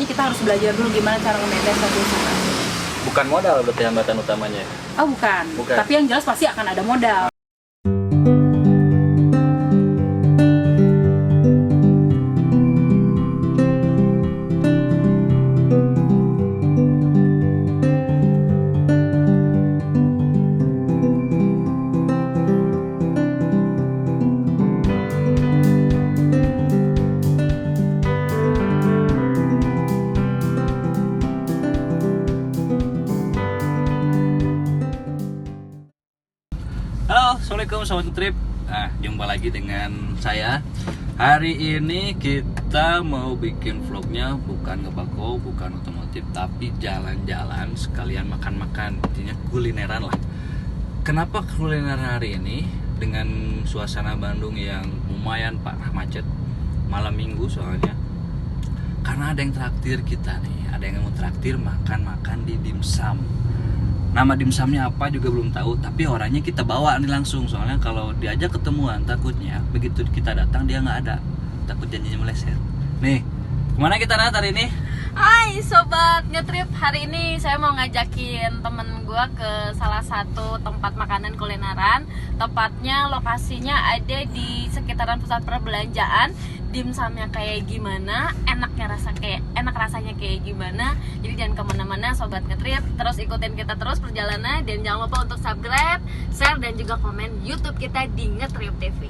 makanya kita harus belajar dulu gimana cara nge-manage satu usaha. Bukan modal berarti hambatan utamanya. Oh bukan. Tapi yang jelas pasti akan ada modal. Halo, assalamualaikum sobat trip. Nah, jumpa lagi dengan saya. Hari ini kita mau bikin vlognya bukan ngebako, bukan otomotif, tapi jalan-jalan sekalian makan-makan, intinya kulineran lah. Kenapa kulineran hari ini? Dengan suasana Bandung yang lumayan parah macet, malam minggu soalnya. Karena ada yang traktir kita nih, ada yang mau traktir makan-makan di dimsum. Nama dimsumnya apa juga belum tahu, tapi orangnya kita bawa nih langsung. Soalnya kalau diajak ketemuan takutnya begitu kita datang dia nggak ada, takut janjinya meleset. Nih, kemana kita Nat hari ini? Hai sobat ngetrip, hari ini saya mau ngajakin temen gue ke salah satu tempat makanan kulineran. Tepatnya lokasinya ada di sekitaran pusat perbelanjaan. Dimsumnya kayak gimana, enak rasanya kayak gimana. Jadi jangan kemana-mana sobat ngetrip, terus ikutin kita terus perjalanan. Dan jangan lupa untuk subscribe, share, dan juga komen YouTube kita di Ngetrip TV.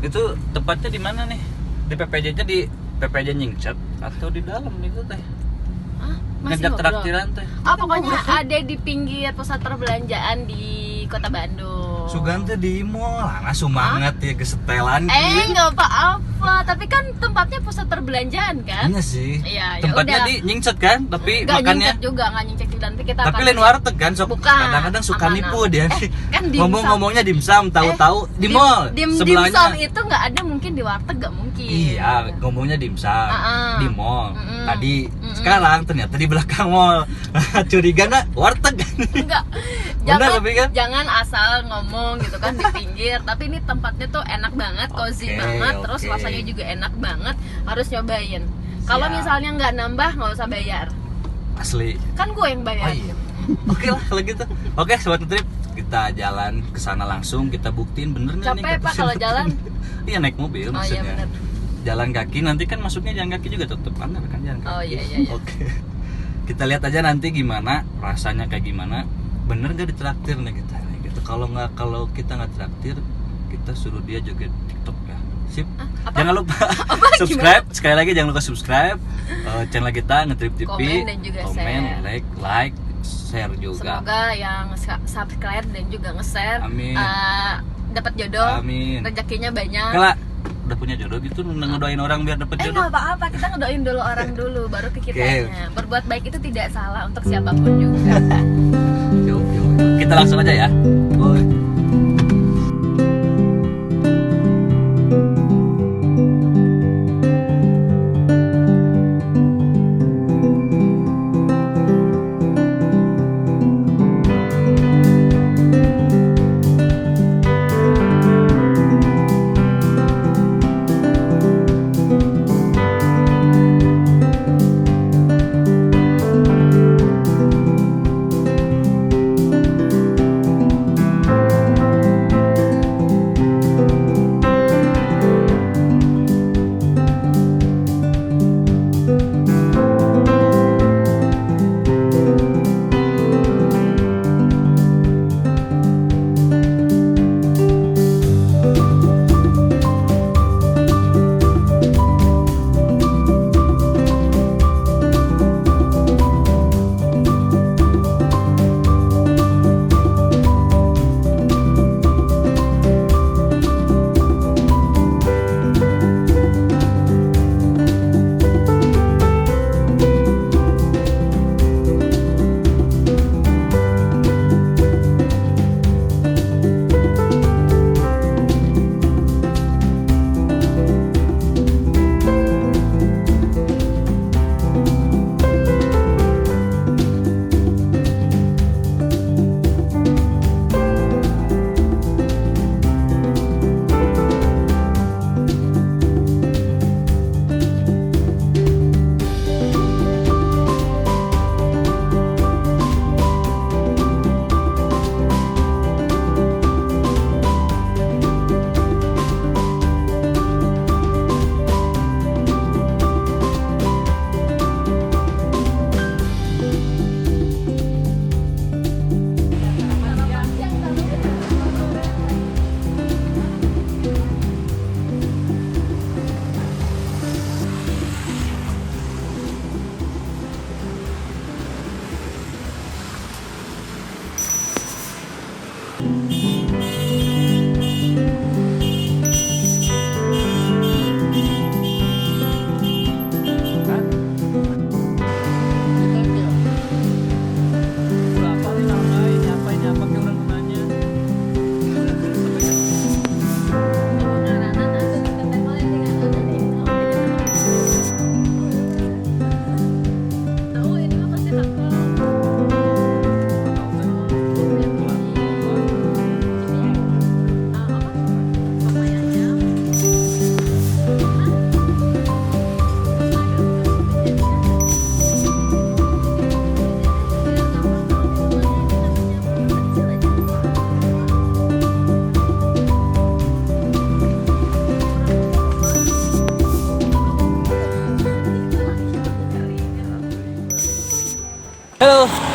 Itu tempatnya di mana nih? Di PPJ-nya di PPJ Nyingcet atau di dalam itu teh? Masih Ngajak ngobrol? traktiran teh. Pokoknya ada di pinggir pusat perbelanjaan di Kota Bandung. Sugan teh di mall, langsung banget ya kesetelan. Nggak apa-apa, tapi kan tempatnya pusat perbelanjaan kan? Iya sih. Iya, Tempatnya yaudah. di Nyingcet kan, tapi Nggak makannya nyingcet juga, nggak nyingcet juga. Nanti kita tapi akan lain warteg kan, sok Bukan. kadang-kadang suka Apaan? nipu dia. Kan dimsum. Ngomong-ngomongnya dimsum, tahu-tahu di mall Dimsum sebelahnya. itu nggak ada mungkin di warteg, nggak mungkin. Iya, ngomongnya dimsum di mall. Mm-mm. Tadi Mm-mm. sekarang ternyata di belakang mall. Curiga nggak warteg kan? Enggak. Benar, tapi kan? Jangan asal ngomong gitu kan di pinggir. Tapi ini tempatnya tuh enak banget, cozy Oke, banget, terus oke. rasanya juga enak banget. Harus nyobain. Kalau Siap. misalnya nggak nambah, nggak usah bayar. Asli. Kan gue yang Oh bayar. iya. Oke lah kalau gitu. Oke, sobat trip, kita jalan ke sana langsung, kita buktiin bener nggak nih. Capek, kata Pak, kalau si jalan? Iya, naik mobil Oh iya maksudnya. benar. Jalan kaki nanti kan masuknya jalan kaki juga tetap aneh kan jalan kaki. Oh iya. Oke. Kita lihat aja nanti gimana rasanya kayak gimana. Bener nggak ditraktir nih kita nih gitu. Kalau kita nggak traktir, kita suruh dia joget TikTok ya. Sip. Apa? Jangan lupa subscribe. Sekali lagi jangan lupa subscribe channel kita Ngetrip TV. Komen dan juga share. like, share juga. Semoga yang subscribe dan juga nge-share Amin. dapat jodoh. Amin. Rezekinya banyak. Kalau udah punya jodoh gitu ngedoain orang biar dapet jodoh. Nggak apa-apa, kita ngedoain dulu orang dulu, baru ke kitanya. Oke. Berbuat baik itu tidak salah untuk siapapun juga. Yuk. Kita langsung aja ya. Boy.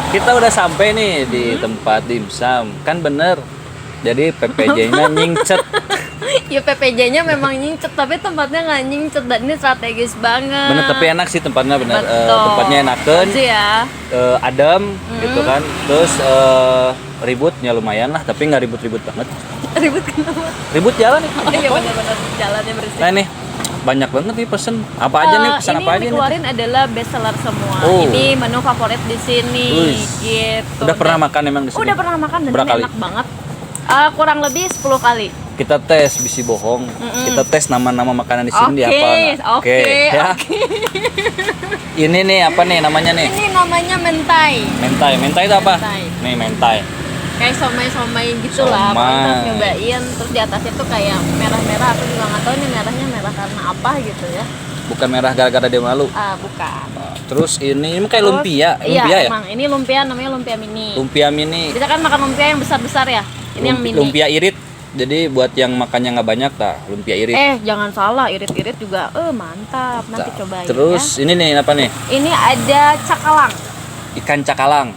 Kita udah sampai nih di tempat dimsum. Kan bener. Jadi PPJ-nya nyingcet. Ya PPJ-nya memang nyingcet, tapi tempatnya nggak nyingcet dan ini strategis banget. Bener, tapi enak sih tempatnya bener. Betul. Tempatnya enakeun. Bagus ya. Adem gitu kan. Terus ributnya lumayan lah, tapi nggak ribut-ribut banget. Ribut kenapa? Ribut jalan nih. Oh iya benar-benar jalannya bersih. Nah nih banyak banget nih pesen. Apa aja nih pesan ini apa aja yang nih? dikeluarin adalah best seller semua. Oh. Ini menu favorit di sini. Wih. Gitu. Udah pernah makan emang di sini? Udah pernah makan dan Berapa ini kali? enak banget. Kurang lebih 10 kali. Kita tes bisi bohong. Kita tes nama-nama makanan di sini apa nggak? Oke. Ya. Ini nih apa nih namanya nih? Ini namanya mentai. Mentai. Mentai itu apa? Mentai. Nih mentai. Kayak somai-somai gitu lah. Somai. Kita nyobain, terus di atasnya tuh kayak merah-merah. Aku juga nggak tahu ini merahnya merah karena apa gitu ya. Bukan merah gara-gara dia malu. Bukan. Terus ini kayak Terus, lumpia. Iya, Lumpia ya? emang. Ini lumpia namanya lumpia mini. Lumpia mini. Kita kan makan lumpia yang besar-besar ya. Ini yang mini. Lumpia irit. Jadi buat yang makannya nggak banyak lah, lumpia irit. Jangan salah, irit-irit juga mantap. Nanti cobain Terus ya. ini nih apa nih? Ini ada cakalang. Ikan cakalang.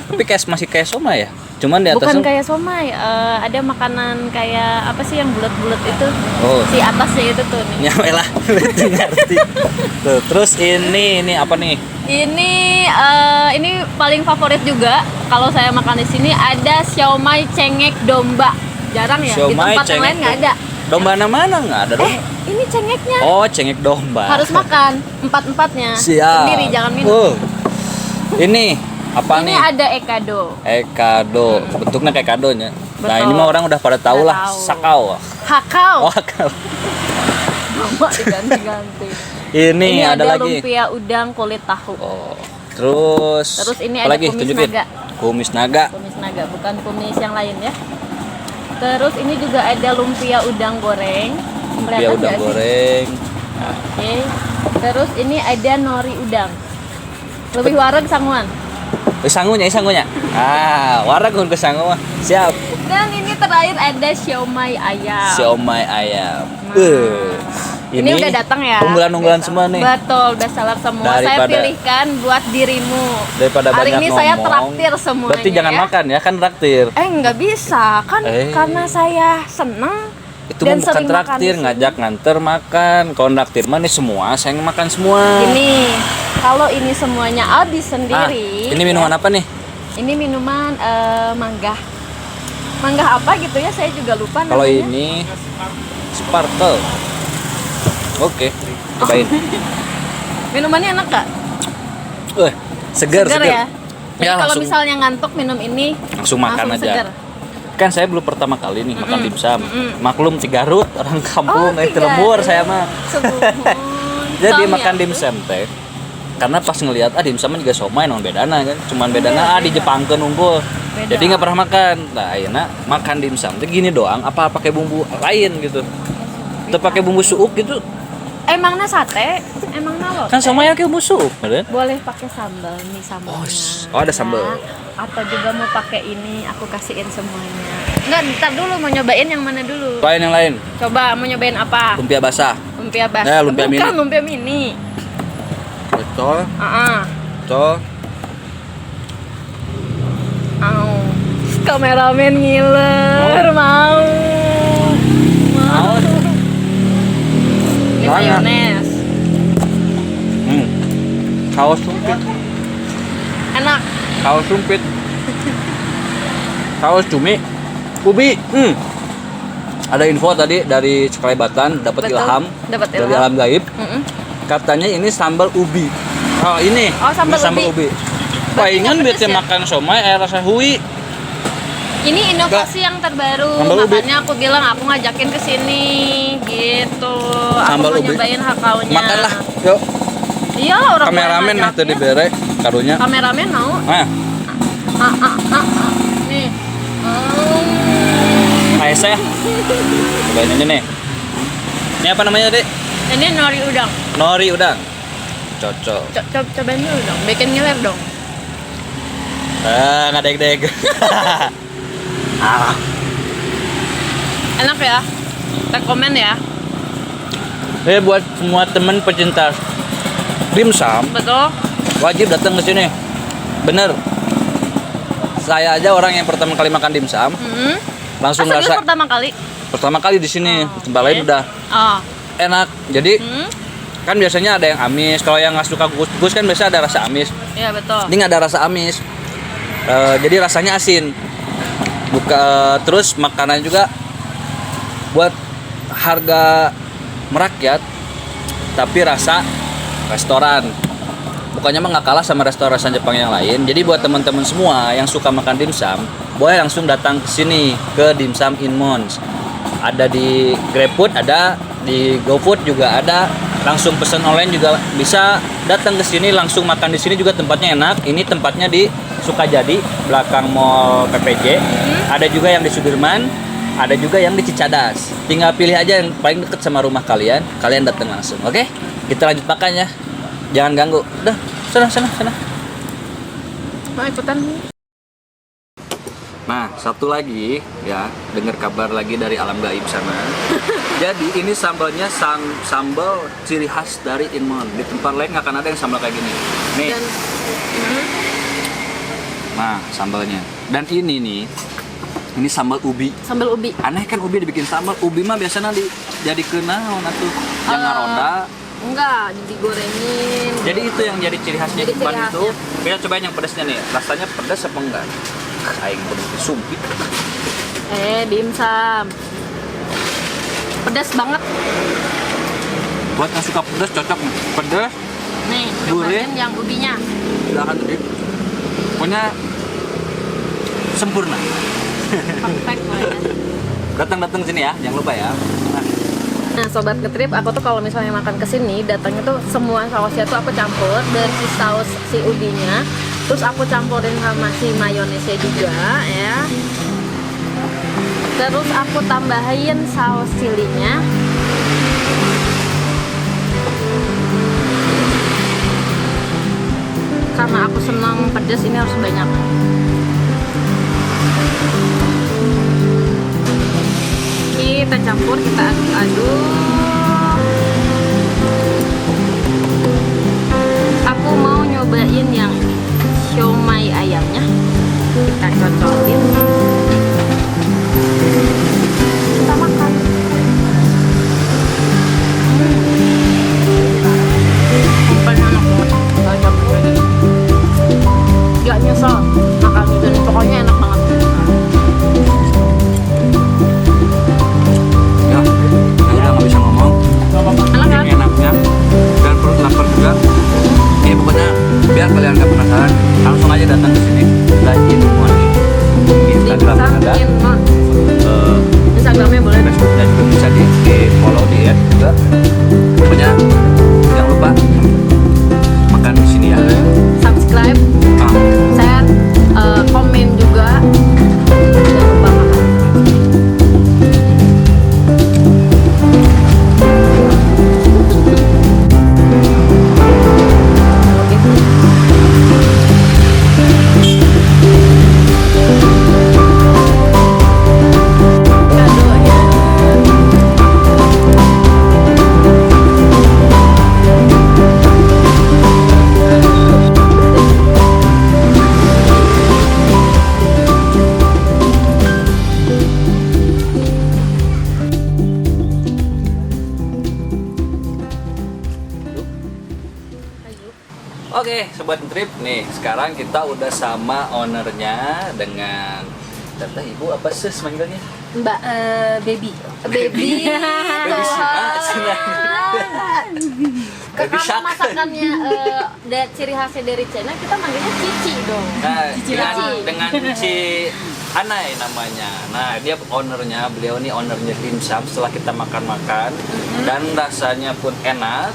Tapi kayak masih kayak somai ya. Cuman di Bukan atasnya kayak somai, ada makanan kayak apa sih yang bulat-bulat itu? Oh. Si atasnya itu tuh nih. nyampe lah. Ngerti. Tuh, terus ini apa nih? Ini paling favorit juga kalau saya makan di sini ada siomay cengek domba. Jarang ya, di Siomay tempat yang lain nggak ada. Domba mana nggak ada dong. Ini cengeknya. Oh, cengek domba. Harus makan empat-empatnya. Siap. Sendiri, jangan minum. Ini apa Ini nih? ada ekado. Ekado. Bentuknya kayak kadonya. Nah, Betul. ini mah orang udah pada tahu Udah lah, tahu. sakau. Hakau. Oh, sakau. Nama diganti-ganti. Ini ada lagi. lumpia udang kulit tahu. Oh. Terus ini apa ada lagi? kumis Tunjukin. naga. Kumis naga. Kumis naga, bukan kumis yang lain ya. Terus ini juga ada lumpia udang goreng. Lumpia Kelihatan udang nggak sih? goreng. Oke. Terus ini ada nori udang. Lebih wareg sanguan. Sangunya. Warna gue ke sangu mah. Siap. Dan ini terakhir ada siomay ayam. Siomay ayam. Ini udah datang ya. Unggulan-unggulan semua nih. Betul, udah salah semua. Saya Daripada- pilihkan buat dirimu. Daripada Hari banyak ini ngomong. saya traktir semuanya. Berarti jangan ya. makan ya, kan traktir. Nggak bisa kan karena saya seneng. Itu dan mah bukan sering makan traktir, di sini. ngajak nganter makan. Kalau traktir mah nih semua, saya makan semua. Ini kalau ini semuanya Aldi sendiri. Ini minuman apa nih? Ini minuman mangga. Mangga apa gitu ya? Saya juga lupa namanya. Kalau ini Sparkle. Oke, cobain. Minumannya enak gak? Segar ya. Jadi Ya, kalau langsung- misalnya ngantuk minum ini Langsung makan aja. segar. Kan saya belum pertama kali nih makan dimsum. Maklum di Garut, orang kampung, Di Lembur Garut. saya mah. Sebuhun. Jadi Som makan ya. dimsum teh. Karena pas ngelihat dimsum juga somai non bedana kan. Cuman bedana di Jepangkeun unggul. Beda. Jadi nggak pernah makan. Nah, ayeuna makan dimsum teh gini doang apa pakai bumbu lain gitu. Atau pakai bumbu suuk gitu. Emangnya sate? Emangnya lote? Kan somai pakai bumbu suuk, bener? Boleh pakai sambal nih sambalnya. Oh, ada sambal. Ya. Atau juga mau pakai ini, aku kasihin semuanya. Enggak, ntar dulu mau nyobain yang mana dulu? Lain yang lain. Coba mau nyobain apa? Lumpia basah. Lumpia basah. Lumpia Bukan mini. lumpia mini. Betul. Betul. Kameramen ngiler, mau. Ini Mana? mayones. Kaos sumpit. Enak. Kaos sumpit. Kaos cumi. Ubi. Ada info tadi dari Sekalibatan, dapat Betul, ilham dapat dari ilham. alam gaib. Mm-mm. Katanya ini sambal ubi. Oh, ini. Oh, sambal Ini ubi. Palingan nggak biar pedes ya? makan somai rasa hui. Ini inovasi yang terbaru, Sambal ubi. makanya aku bilang aku ngajakin ke sini gitu. Sambal Aku mau ubi. nyobain hakaunya. Makanlah. Yuk. Iya lah orang Kameramen tua mah tadi ngajaknya. bere karunya. Kameramen mau? Nah, Nih. AS ya. Cobain aja nih. Ini apa namanya tadi? Ini nori udang. Nori udang. Cocok. Cobain dulu dong, bikin ngiler dong. Nggak deg-deg. Enak ya? Rekomen ya? Buat semua temen pecinta dimsum Betul? wajib datang ke sini. Bener. Saya aja orang yang pertama kali makan dimsum, langsung Serius rasa pertama kali di sini. Tempat lain udah oh enak. Jadi kan biasanya ada yang amis. Kalau yang nggak suka kukus kan biasa ada rasa amis. iya betul. Ini nggak ada rasa amis. Jadi rasanya asin. Terus makanan juga buat harga merakyat, tapi rasa restoran. Bukannya mah nggak kalah sama restoran Jepang yang lain. Jadi buat teman-teman semua yang suka makan dimsum, boleh langsung datang ke sini ke Dimsum Inmons. Ada di GrabFood, ada di GoFood juga ada. Langsung pesan online juga bisa. Datang ke sini langsung makan di sini juga tempatnya enak. Ini tempatnya di Sukajadi, belakang Mall PPJ. Ada juga yang di Sudirman, ada juga yang di Cicadas. Tinggal pilih aja yang paling dekat sama rumah kalian. Kalian datang langsung. Oke? Kita lanjut makan ya. Jangan ganggu. Udah, sana. Mau ikutan? Nah, satu lagi ya, dengar kabar lagi dari alam gaib sana. Jadi ini sambalnya sambal ciri khas dari Inmon. Di tempat lain nggak akan ada yang sambal kayak gini. Nih. Nah, sambalnya. Dan ini sambal ubi. Sambal ubi. Aneh kan ubi dibikin sambal. Ubi mah biasanya dijadikeun naon atuh? Yang ngaronda. Enggak, digorengin. Jadi itu yang jadi ciri khasnya Jadi Iban ciri itu. Kita cobain yang pedasnya nih. Rasanya pedas apa enggak? Aing bener sumpit. Dimsum. Pedas banget. Buat yang suka pedas cocok nih. Pedas, Nih, gurih. cobain yang ubinya. Silakan tuh. Pokoknya sempurna. Perfect pokoknya. Datang sini ya, jangan lupa ya. Nah, sobat Ngetrip, aku tuh kalau misalnya makan ke sini, datangnya tuh semua sausnya tuh aku campur dari si saus si ubinya, terus aku campurin sama si mayonesnya juga ya. Terus aku tambahin saus chilinya. Karena aku senang pedas, ini harus banyak. Kita campur, kita aduk-aduk. Aku mau nyobain yang siomay ayamnya. Kita cocokin. Kita makan. Pokoknya enak banget. Kita campur ini. Gak nyesel makan itu nih. Pokoknya enak banget. Udah nggak bisa ngomong. Enak kan? Ini enaknya dan perut lapar juga. Ini pokoknya biar kalian nggak penasaran, langsung aja datang ke sini. Inmon. Instagramnya ada. Instagramnya boleh. Facebooknya juga bisa di follow di add juga. Pokoknya jangan lupa makan di sini ya. Subscribe, share, komen juga. Jangan lupa makan. Oke, Sobat Trip, nih sekarang kita udah sama ownernya dengan Tante Ibu apa sis manggilnya? Mbak Baby. Baby. Baby Baby Karena Shark. masakannya ciri khasnya dari China, kita manggilnya Cici dong. Nah, Cici. dengan Ci Anai namanya. Nah, dia ownernya, beliau nih ownernya dimsum. Setelah kita makan-makan dan rasanya pun enak.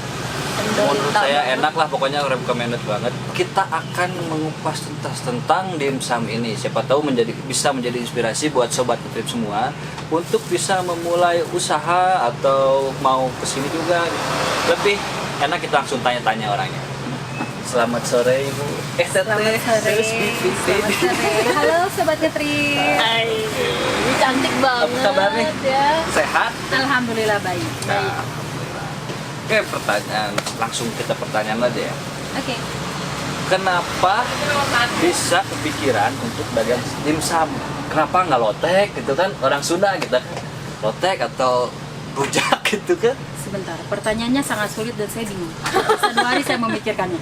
Menurut saya enak lah, pokoknya recommended banget. Kita akan mengupas tuntas tentang dimsum ini. Siapa tahu bisa menjadi inspirasi buat Sobat Trip semua untuk bisa memulai usaha atau mau kesini juga. Lebih enak kita langsung tanya-tanya orangnya. Selamat sore Ibu. Selamat sore. Halo Sobat Ngetrip. Hai. Ini cantik banget. Apa kabar nih? Ya. Sehat? Alhamdulillah baik. Nah, oke, pertanyaan langsung kita pertanyaan aja ya. Oke. kenapa bisa kepikiran untuk dagang dimsum? Kenapa nggak lotek gitu kan? Orang Sunda gitu kan. Lotek atau rujak gitu kan? Sebentar, pertanyaannya sangat sulit dan saya bingung. Satu hari saya memikirkannya.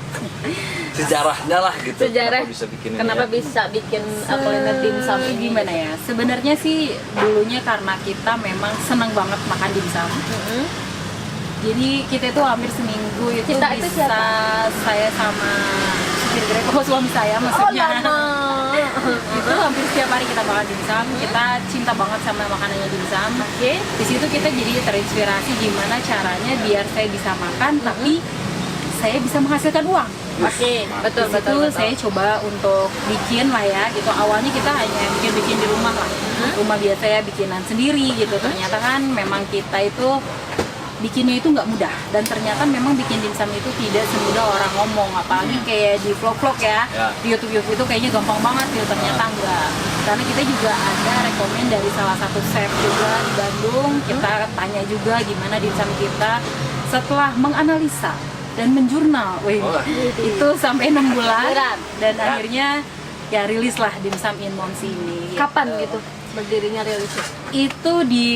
Sejarahnya lah gitu. Sejarah. Kenapa bisa bikin ini Kenapa ya? bisa bikin kuliner dimsum ini? Gimana ya? Sebenarnya sih dulunya karena kita memang senang banget makan dimsum. Mm-mm. Jadi kita itu hampir seminggu itu Kita itu bisa siapa? saya sama supir Grab, suami saya Oh maksudnya. lama. Itu hampir setiap hari kita makan dimsum. Kita cinta banget sama makanannya dimsum. Oke. Di situ kita jadi terinspirasi gimana caranya biar saya bisa makan tapi saya bisa menghasilkan uang. Oke, betul Di situ betul. saya coba untuk bikin lah ya gitu. Awalnya kita hanya bikin di rumah lah. Rumah biasa ya bikinan sendiri gitu. Ternyata kan memang kita itu bikinnya itu nggak mudah dan ternyata memang bikin dimsum itu tidak semudah orang ngomong, apalagi kayak di vlog-vlog ya, Ya. di YouTube itu kayaknya gampang banget gitu, ternyata enggak. Karena kita juga ada rekomen dari salah satu chef juga di Bandung, kita tanya juga gimana dimsum kita setelah menganalisa dan menjurnal, Oh. itu sampai 6 bulan Berat. dan Ya. akhirnya ya rilis lah dimsum in Moms ini. Kapan gitu berdirinya rilisnya? Itu di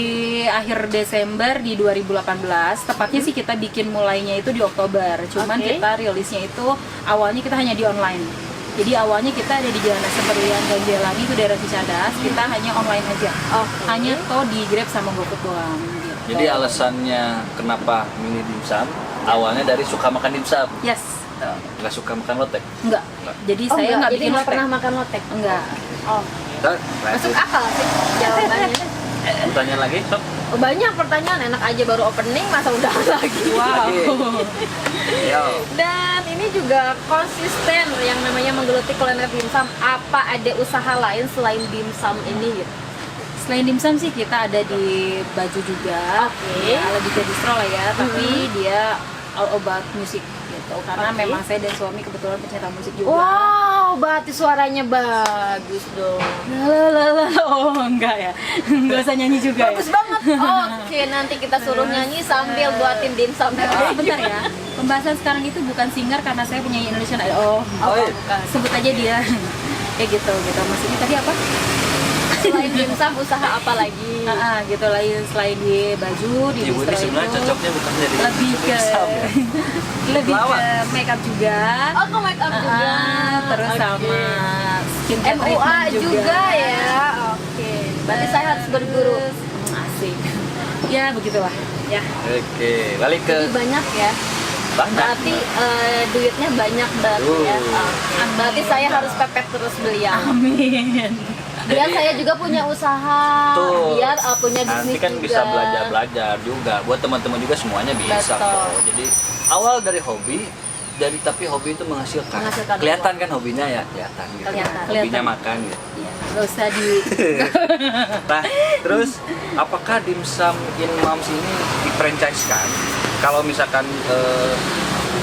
akhir Desember di 2018, tepatnya sih kita bikin mulainya itu di Oktober. Cuman Oke. kita rilisnya itu awalnya kita hanya di online. Jadi awalnya kita ada di Jalan Seperlian Ganjelani itu daerah Cicadas, kita hanya online aja. Oke. Hanya toh di Grab sama GoFood doang gitu. Jadi alasannya kenapa milih dimsum? Awalnya dari suka makan dimsum, Yes. nggak suka makan lotek. Enggak. Jadi saya nggak jadi bikin nggak lotek. pernah makan lotek. Enggak. Oh, Ntar, masuk akal sih jawabannya. pertanyaan lagi, Sob? Oh, banyak pertanyaan, enak aja baru opening masa udah lagi. Wow. Yo. Dan ini juga konsisten yang namanya menggeluti kuliner dimsum. Apa ada usaha lain selain dimsum ini gitu? Selain dimsum sih kita ada di baju juga. Oke. Ya, lebih ke distro lah ya, tapi dia all about music gitu. Karena Oke. memang saya dan suami kebetulan pencinta musik juga. Wow, berarti suaranya bagus dong. Lalalala. Oh enggak ya, nggak usah nyanyi juga Bagus ya. banget. Oke, nanti kita suruh nyanyi sambil buatin dimsum. Sebentar ya, pembahasan sekarang itu bukan singer karena saya punya Indonesian Idol. Oh, iya. Bukan. Sebut aja dia. Kayak gitu. Maksudnya tadi apa? Selain dimsum, usaha apa lagi? Gitu lain selain di baju, di Ibu ini distro sebenarnya itu. cocoknya bukan jadi Lebih ke dimsum ya? lebih Pelawak. ke makeup juga. Oh, ke make up juga. Terus Oke. sama skincare MUA treatment juga ya. Oke. Berarti saya harus berguru. Asik. Ya begitulah. Ya. Oke, balik ke Jadi banyak ya. banyak. Berarti duitnya banyak berarti ya. Oke. Berarti saya harus pepet terus beliau. Amin. Biar Jadi- saya juga punya usaha, Tuh. biar punya Nanti bisnis kan juga. bisa belajar juga. Buat teman-teman juga semuanya bisa Betul. kok. Jadi awal dari hobi, tapi hobi itu menghasilkan. Menghasilkan Kelihatan uang. kan hobinya ya, kelihatan gitu. Kelihatan. Hobinya Kelihatan. makan gitu. Ya, nggak usah di Nah, terus apakah dimsum in Moms ini di-franchise-kan? Kalau misalkan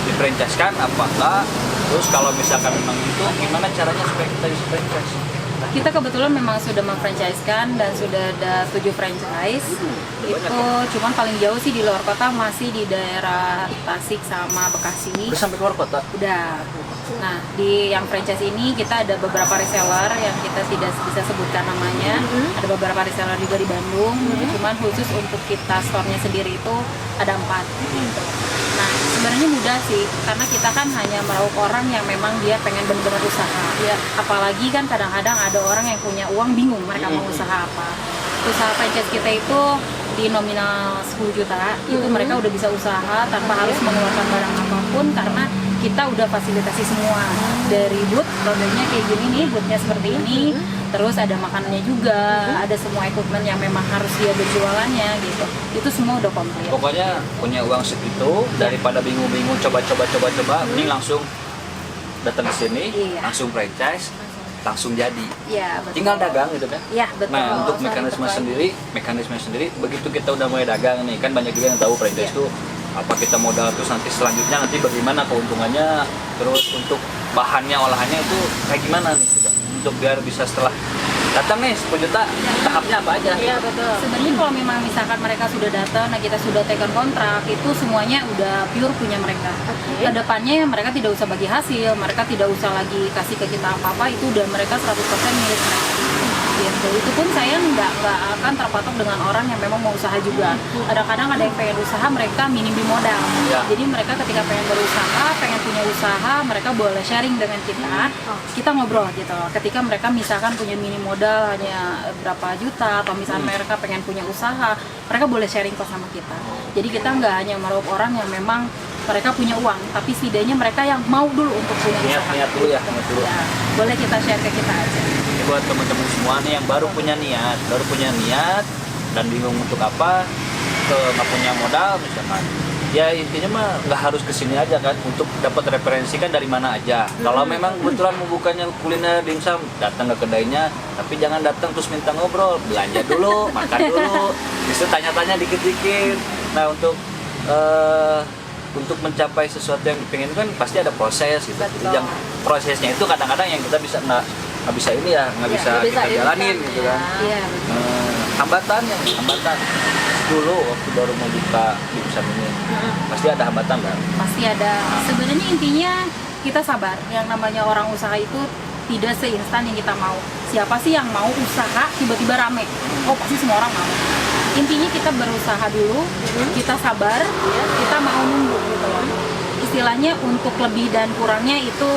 di-franchise-kan apakah? Terus kalau misalkan memang itu gimana caranya supaya kita bisa franchise? kita kebetulan memang sudah memfranchise-kan dan sudah ada 7 franchise. Udah banyak Itu cuman paling jauh sih di luar kota masih di daerah Tasik sama Bekasi. Udah sampai keluar kota? Udah. Nah, di yang franchise ini kita ada beberapa reseller yang kita tidak bisa sebutkan namanya. Ada beberapa reseller juga di Bandung. Cuman khusus untuk kita store-nya sendiri itu ada 4 gitu. Nah, sebenarnya mudah sih karena kita kan hanya meraup orang yang memang dia pengen benar-benar usaha. Ya, apalagi kan kadang-kadang ada orang yang punya uang bingung mereka mau usaha apa. Usaha franchise kita itu di nominal 10 juta itu mereka udah bisa usaha tanpa harus mengeluarkan barang apapun karena kita udah fasilitasi semua dari booth, produknya kayak gini nih, boothnya seperti ini, terus ada makanannya juga, ada semua equipment yang memang harus dia berjualannya gitu, itu semua udah komplit. Pokoknya punya uang segitu daripada bingung-bingung coba mending langsung datang ke sini, Iya. langsung franchise, langsung jadi. Ya, betul. Tinggal dagang gitu kan. Ya, betul. Nah, untuk Saling mekanisme terkait. sendiri, begitu kita udah mulai dagang nih, kan banyak juga yang tahu franchise Iya. itu apa kita modal terus nanti selanjutnya nanti bagaimana keuntungannya, terus untuk bahannya olahannya itu kayak gimana nih coba untuk biar bisa setelah datang nih 10 juta, tahapnya apa aja? Iya betul. Sebenarnya kalau memang misalkan mereka sudah datang, nah kita sudah tekan kontrak, itu semuanya udah pure punya mereka. Oke. Kedepannya mereka tidak usah bagi hasil, mereka tidak usah lagi kasih ke kita apa-apa, itu udah mereka 100% milik mereka. Gitu. Itu pun saya nggak akan terpatok dengan orang yang memang mau usaha juga. Kadang-kadang ada yang pengen usaha, mereka minim di modal. Ya. Jadi mereka ketika pengen berusaha, pengen punya usaha, mereka boleh sharing dengan kita. Kita ngobrol gitu loh. Ketika mereka misalkan punya minim modal hanya berapa juta, atau misalnya mereka pengen punya usaha, mereka boleh sharing kok sama kita. Jadi kita nggak hanya meraup orang yang memang mereka punya uang, tapi setidaknya mereka yang mau dulu untuk punya usaha. Niat dulu ya, niat dulu. Ya, boleh kita share ke kita aja. Ini buat teman-teman semua nih yang baru punya niat dan bingung untuk apa, nggak punya modal misalkan. Ya intinya mah nggak harus kesini aja kan, untuk dapat referensi kan dari mana aja. Kalau memang kebetulan mau bukanya kuliner dimsum, datang ke kedainya, tapi jangan datang terus minta ngobrol, belanja dulu, makan dulu, bisa tanya-tanya dikit-dikit. Nah untuk mencapai sesuatu yang dipingin kan pasti ada proses gitu. Jadi yang prosesnya itu kadang-kadang yang kita bisa nggak bisa ini ya, nggak bisa kita jalanin gitu kan. Iya. Hambatan dulu waktu baru mau buka dimsum ini pasti ada hambatan kan? Pasti ada. Sebenarnya intinya kita sabar. Yang namanya orang usaha itu tidak seinstan yang kita mau. Siapa sih yang mau usaha tiba-tiba rame? Oh pasti semua orang mau. Intinya kita berusaha dulu, kita sabar, kita mau nunggu gitu loh. Istilahnya untuk lebih dan kurangnya itu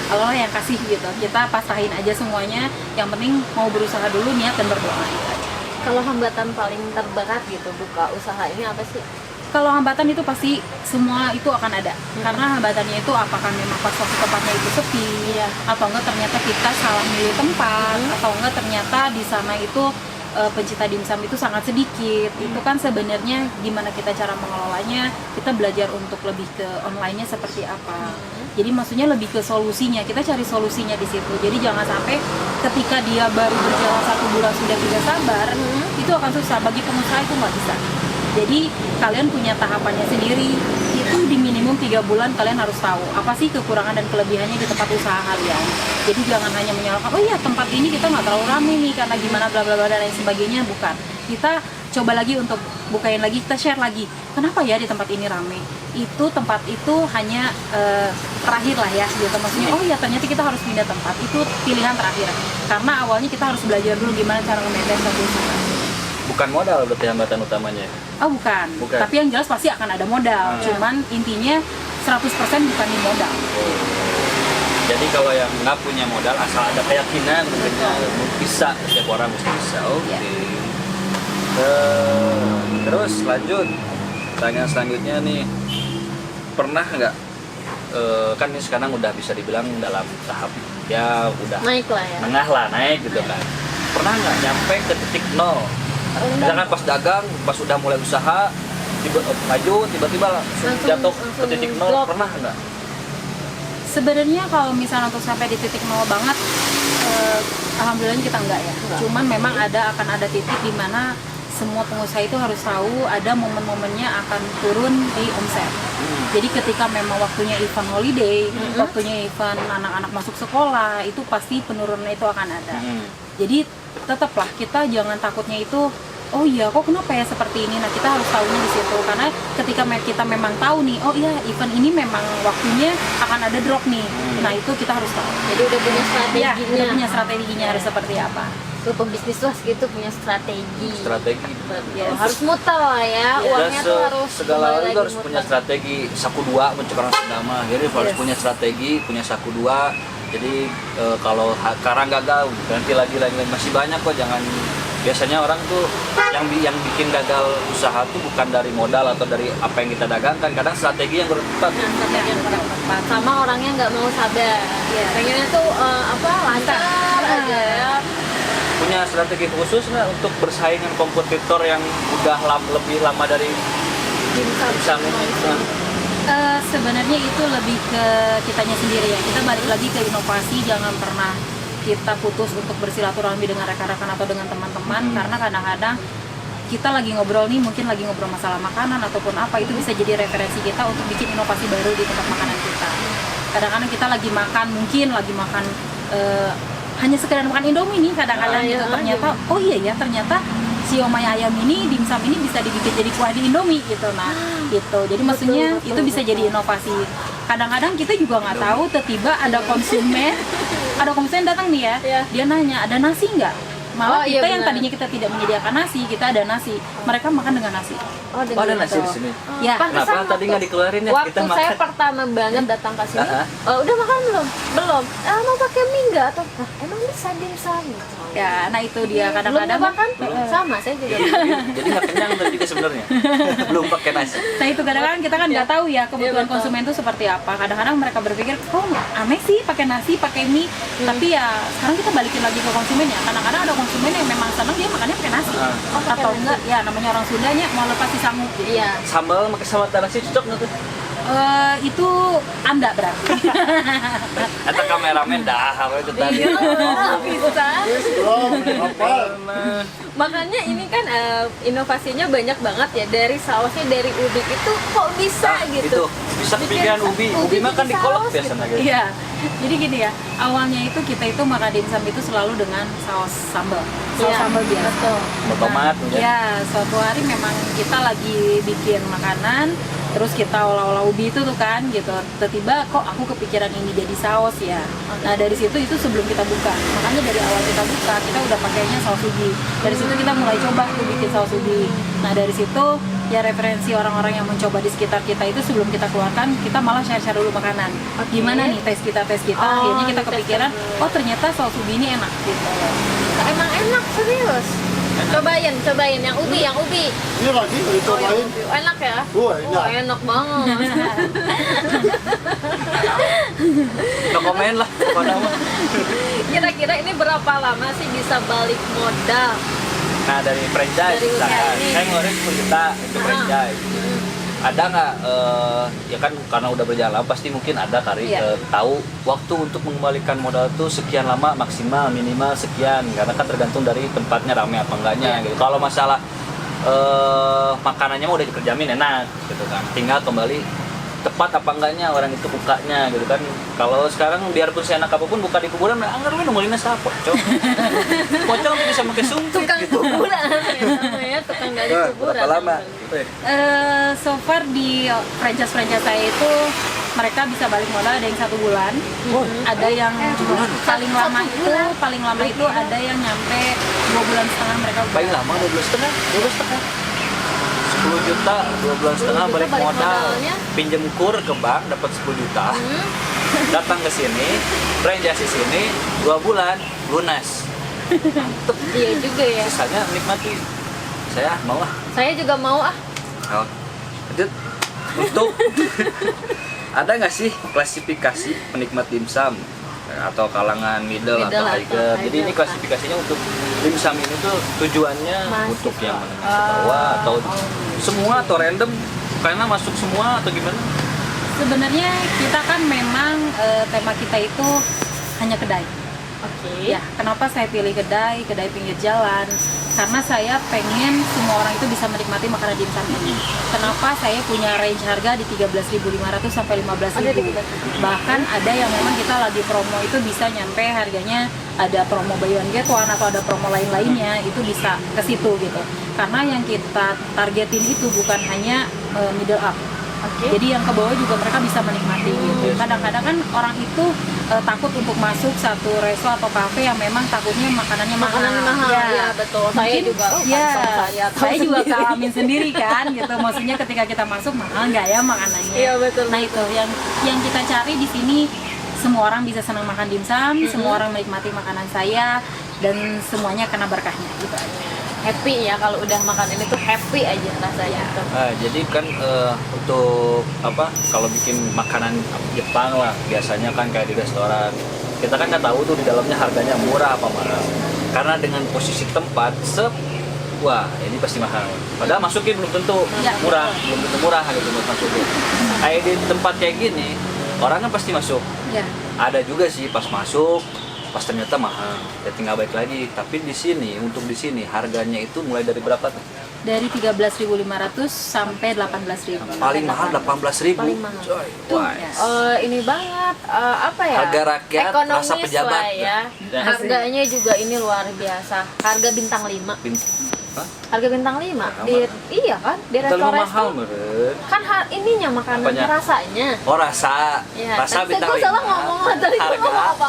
Allah yang kasih gitu. Kita pasrahin aja semuanya. Yang penting mau berusaha dulu, niat dan berdoa. Kalau hambatan paling terberat gitu buka usaha ini apa sih? Kalau hambatan itu pasti semua itu akan ada. Karena hambatannya itu apakah memang pas waktu tempatnya itu sepi, atau enggak ternyata kita salah milih tempat, atau enggak ternyata di sana itu pencinta dimsum itu sangat sedikit. Itu kan sebenarnya gimana kita cara mengelolanya, kita belajar untuk lebih ke online-nya seperti apa. Jadi maksudnya lebih ke solusinya, kita cari solusinya di situ. Jadi jangan sampai ketika dia baru berjalan 1 bulan sudah tidak sabar, itu akan susah. Bagi pengusaha itu nggak bisa. Jadi kalian punya tahapannya sendiri. Itu di minimum 3 bulan kalian harus tahu apa sih kekurangan dan kelebihannya di tempat usaha kalian. Jadi jangan hanya menyalahkan, oh iya tempat ini kita nggak terlalu ramai nih karena gimana bla bla bla dan lain sebagainya. Bukan. Kita coba lagi untuk bukain lagi, kita share lagi. Kenapa ya di tempat ini ramai? Itu tempat itu hanya terakhir lah ya gitu. Maksudnya oh iya ternyata kita harus pindah tempat. Itu pilihan terakhir. Karena awalnya kita harus belajar dulu gimana cara nge-maintain satu usaha. Bukan modal berarti hambatan utamanya. Oh bukan. Tapi yang jelas pasti akan ada modal. Cuman intinya 100% bukan di modal. Jadi kalau yang nggak punya modal, asal ada keyakinan mungkinnya bisa, setiap orang mesti bisa. Oke. Terus lanjut, pertanyaan selanjutnya nih, pernah nggak kan ini sekarang udah bisa dibilang dalam tahap ya udah Naik lah ya. tengah lah, naik gitu kan. Pernah nggak nyampe ke titik nol? Misalkan pas dagang, pas udah mulai usaha, maju tiba-tiba langsung jatuh ke titik nol, drop. pernah nggak? Sebenarnya kalau misalnya untuk sampai di titik nol banget, alhamdulillah kita enggak ya. Cuman memang akan ada titik di mana semua pengusaha itu harus tahu ada momen-momennya akan turun di omset. Jadi ketika memang waktunya event holiday, waktunya event anak-anak masuk sekolah, itu pasti penurunan itu akan ada. Jadi tetaplah kita jangan takutnya itu, oh iya kok kenapa ya seperti ini. Nah kita harus tahunya di situ, karena ketika kita memang tahu nih, oh iya event ini memang waktunya akan ada drop nih. Nah itu kita harus tahu. Jadi udah punya strateginya. Ya, udah punya strateginya harus seperti apa. Tuh pembisnis tuh gitu punya strategi. Strategi. Ya, harus muter lah ya. Uangnya tuh harus segala hal kembali itu harus muter. punya strategi. Saku dua mencekang sendama. Jadi harus punya strategi, punya saku dua. Jadi kalau karang gagal ganti lagi masih banyak kok. Jangan, biasanya orang tuh yang bikin gagal usaha tuh bukan dari modal atau dari apa yang kita dagangkan, kadang strategi yang kurang tepat. Nah, strategi yang kurang tepat. Sama orangnya nggak mau sabar. Pengennya tuh lancar aja ya. Punya strategi khusus nggak untuk bersaing dengan kompetitor yang udah lebih lama dari dimsum ini? Sebenarnya itu lebih ke kitanya sendiri ya. Kita balik lagi ke inovasi, jangan pernah kita putus untuk bersilaturahmi dengan rekan-rekan atau dengan teman-teman, karena kadang-kadang kita lagi ngobrol nih, mungkin lagi ngobrol masalah makanan ataupun apa, itu bisa jadi referensi kita untuk bikin inovasi baru di tempat makanan kita. Kadang-kadang kita lagi makan, mungkin lagi makan hanya sekedar makan Indomie nih kadang-kadang gitu. Ternyata oh iya ya, ternyata siomay ayam ini, dimsum ini bisa dibikin jadi kuah di Indomie gitu. Nah gitu, jadi maksudnya itu bisa jadi inovasi. Kadang-kadang kita juga nggak tahu, tiba-tiba ada konsumen datang nih ya, dia nanya ada nasi nggak? Malah kita yang tadinya kita tidak menyediakan nasi, kita ada nasi, mereka makan dengan nasi. Oh, ada nasi di sini. Ya. Kenapa tadi nggak dikeluarin ya? Waktu Kita makan. saya pertama banget datang ke sini, udah makan belum? Belum. Mau pakai mie nggak? Atau emang bisa dimsum gitu. Ya, nah itu dia kadang-kadang belum makan sama saya juga. Jadi nggak kenyang tadi juga sebenarnya. Belum pakai nasi. Nah itu kadang-kadang kita kan nggak tahu ya kebutuhan konsumen itu seperti apa. Kadang-kadang mereka berpikir, kok aneh sih pakai nasi, pakai mie. Tapi ya sekarang kita balikin lagi ke konsumen ya. Kadang-kadang ada konsumen yang memang senang dia makannya pakai nasi. Atau enggak, ya namanya orang Sundanya mau lepas si sanggup. Iya. Sambal pakai sambal terasi cocok nggak tuh? Itu Anda berarti. Atau kameramen dah, apa itu tadi? Bisa. Makanya ini kan inovasinya banyak banget ya, dari sausnya dari ubi itu kok bisa gitu. Itu bisa bikin ubi mah kan dikolok biasanya gitu. Iya. Jadi gini ya, awalnya itu kita itu makan dimsum itu selalu dengan saus sambal. Saus sambal biasa. Betul. Tomat Ya, suatu hari memang kita lagi bikin makanan, terus kita olah-olah ubi itu tuh kan gitu. Tiba-tiba kok aku kepikiran ini jadi saus ya. Nah dari situ itu sebelum kita buka, makanya dari awal kita buka kita udah pakainya saus ubi. Dari situ kita mulai coba tuh bikin saus ubi. Nah dari situ ya referensi orang-orang yang mencoba di sekitar kita itu sebelum kita keluarkan, kita malah share-share dulu makanan. Gimana nih tes kita. Akhirnya kita kepikiran, oh ternyata saus ubi ini enak gitu. Emang enak serius. Cobain yang ubi. Ini lagi dicobain. Enak ya? Enak banget. No komen lah, pokoknya mah. Kira-kira ini berapa lama sih bisa balik modal? Nah dari franchise, Dari usaha misalkan, ini. saya ngeluarin 10 juta itu franchise. Ada nggak, ya kan karena udah berjalan pasti mungkin ada kali tahu waktu untuk mengembalikan modal tuh sekian lama maksimal minimal sekian, karena kan tergantung dari tempatnya rame apa enggaknya gitu. Kalau masalah makanannya mah udah dikerjamin enak gitu kan, tinggal kembali tepat apa enggaknya orang itu bukanya gitu kan. Kalau sekarang biarpun seenak apapun buka di kuburan, anggar lu nungguin nasa pocong. Pocong bisa pakai sumpit Tukang gitu. kuburan ya, tukang gali kuburan. Berapa lama? So far di franchise saya itu mereka bisa balik modal ada yang 1 bulan, ada yang paling lama itu ada yang nyampe 2 bulan setengah mereka udah. Paling lama 12 setengah. 10 juta, 2 bulan setengah balik modal, modalnya. pinjem kur ke bank dapat 10 juta, datang ke sini, franchise di sini 2 bulan lunas. Iya juga ya. Sisanya nikmati. Saya mau ah. Saya juga mau ah. Oh. Lanjut. Untuk ada nggak sih klasifikasi penikmat dimsum atau kalangan middle atau higher? Jadi ini klasifikasinya untuk dimsum ini tuh tujuannya untuk yang menengah ke bawah atau semua atau random karena masuk semua atau gimana? Sebenarnya kita kan memang tema kita itu hanya kedai. Oke. Ya, kenapa saya pilih kedai pinggir jalan? Karena saya pengen semua orang itu bisa menikmati makanan dimsum ini. Kenapa saya punya range harga di 13.500 sampai 15.000. Bahkan ada yang memang kita lagi promo itu bisa nyampe harganya ada promo buy one get one atau ada promo lain-lainnya, itu bisa ke situ gitu. Karena yang kita targetin itu bukan hanya middle up. Jadi yang ke bawah juga mereka bisa menikmati gitu. Kadang-kadang kan orang itu takut untuk masuk satu resto atau kafe yang memang takutnya makanannya mahal. Ya, betul. Saya juga saya juga ngalamin sendiri kan gitu. Maksudnya ketika kita masuk mahal nggak ya makanannya. Iya, betul. Nah itu yang kita cari di sini, semua orang bisa senang makan dimsum, semua orang menikmati makanan saya dan semuanya kena berkahnya gitu aja. Happy ya kalau udah makan ini tuh happy aja rasanya. Jadi kan untuk apa kalau bikin makanan Jepang lah biasanya kan kayak di restoran kita kan nggak tahu tuh di dalamnya harganya murah apa mahal, karena dengan posisi tempat wah ini pasti mahal, padahal masukin belum tentu murah gitu buat masukin. Kayak di tempat kayak gini orang kan pasti masuk, ada juga sih pas masuk pas ternyata mahal, ya tinggal balik lagi. Tapi di sini, untuk di sini harganya itu mulai dari berapa tuh? Dari 13.500 sampai 18.000. Paling mahal 18.000. Paling mahal. Coy, wah. Ini banget apa ya? Harga rakyat, rasa ekonomis pejabat. lah ya. Ya. Harganya juga ini luar biasa. Harga bintang 5. Hah? Harga bintang 5 Mahal, di mahal. iya kan di Terlalu restoran mahal meren. kan ininya makanan Apanya? rasanya. Oh rasa, Ya, rasa tadi bintang gua 5. salah ngomong tadi gua Harga, ngomong apa?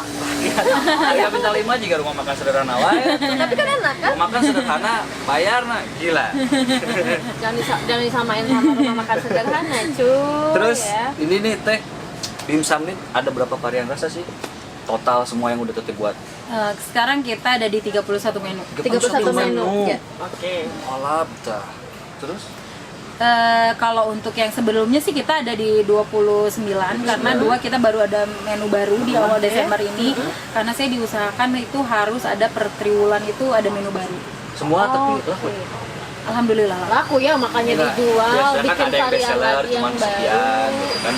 harga bintang 5 juga rumah makan sederhana wae. Tapi kan enak kan? Rumah makan sederhana, bayar nah, gila. Jangan disamain sama rumah makan sederhana, cuy. Terus ya. ini nih teh, dimsum nih ada berapa varian rasa sih? Total semua yang udah Tuti buat. Sekarang kita ada di 31 menu. 31 menu. Ya. Oke. Olap dah. Terus? Kalau untuk yang sebelumnya sih kita ada di 29 karena kita baru ada menu baru di awal Desember ini karena saya diusahakan itu harus ada per triwulan itu ada menu baru. Semua tapi Oke. laku. Alhamdulillah. Laku ya makanya Nah, dijual, biasanya bikin kan ada yang varian bestseller lagi yang cuma sekian baru. gitu kan,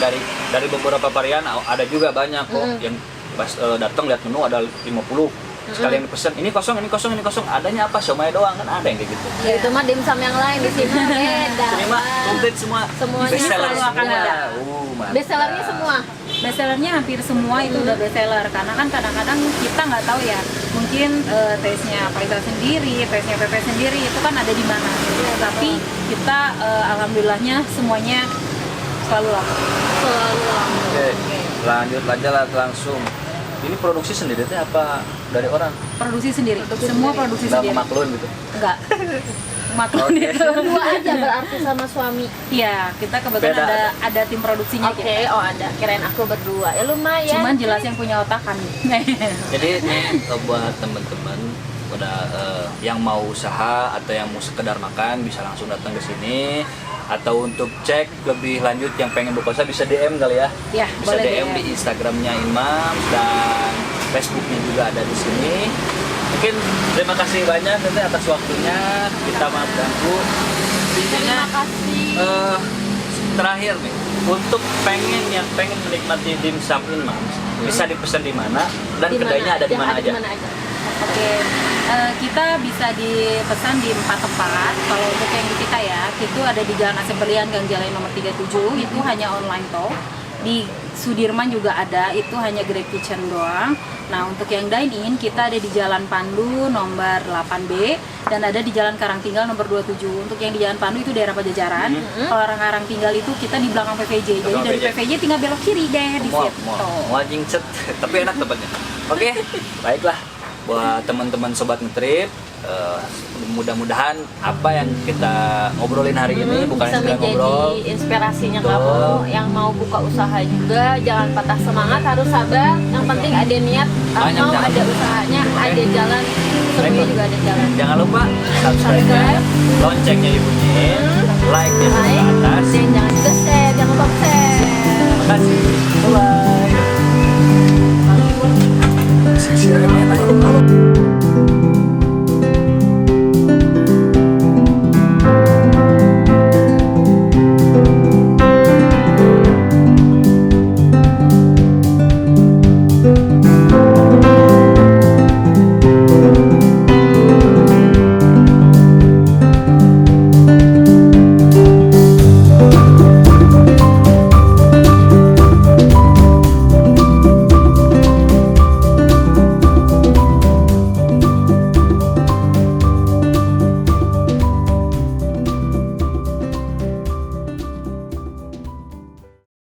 dari beberapa varian ada juga banyak kok yang pas datang lihat menu ada 50 sekali yang dipesan ini kosong, adanya apa, siomay doang kan ada yang kayak gitu. Ya, itu mah dimsum yang lain di sini beda. Ini mah komplit semua. Semuanya bestseller selalu akan semua. ada. Mantap. Bestsellernya semua. Bestsellernya hampir semua itu udah bestseller karena kan kadang-kadang kita nggak tahu ya mungkin taste-nya Faisal sendiri, taste-nya Pepe sendiri itu kan ada di mana. Tapi kita alhamdulillahnya semuanya selalu laku. Selalu laku. Oke, lanjut aja lah langsung. Ini produksi sendiri teh apa dari orang? Produksi sendiri, semua produksi Nggak sendiri. maklun gitu. Enggak. Maklum Oke. itu. Berdua aja berarti sama suami. Iya, kita kebetulan Beda. ada tim produksinya Oke, kita. oh ada. Kirain aku berdua. Ya lumayan. Cuman jelas yang punya otak kami. Jadi ini buat teman-teman udah yang mau usaha atau yang mau sekedar makan bisa langsung datang ke sini, atau untuk cek lebih lanjut yang pengen buka usaha bisa DM kali ya. Ya, Bisa boleh DM DM. di Instagramnya Imam dan Facebooknya juga ada di sini. Mungkin terima kasih banyak Tete atas waktunya. Kita maaf ganggu. Intinya Terima kasih. terakhir nih, untuk yang pengen menikmati dimsum Imam bisa dipesan di mana dan Di mana? kedainya ada di Yang mana aja. Di mana aja? Oke, kita bisa dipesan di 4 tempat. Kalau untuk yang di kita ya, itu ada di Jalan Asembelian Gang Jalan nomor 37, itu hanya online toh. Di Sudirman juga ada, itu hanya Grab Kitchen doang. Nah, untuk yang dine-in, kita ada di Jalan Pandu nomor 8B dan ada di Jalan Karangtinggal nomor 27. Untuk yang di Jalan Pandu itu daerah Pajajaran. Kalau orang Karangtinggal itu kita di belakang PVJ. Jadi Belakang dari PVJ. PVJ tinggal belok kiri deh di Mau situ. jingcet, tapi enak tempatnya. Oke, baiklah buat teman-teman sobat ngetrip, mudah-mudahan apa yang kita ngobrolin hari ini bukan bisa sekedar menjadi ngobrol. inspirasinya Betul. kamu yang mau buka usaha juga. Jangan patah semangat, harus sabar. Yang penting ada niat, Banyak mau jalan. ada usahanya, ada jalan. Semuanya juga ada jalan. Jangan lupa subscribe, loncengnya dibunyiin, like-nya ke Like, atas. dan jangan juga share, jangan lupa share. Terima kasih.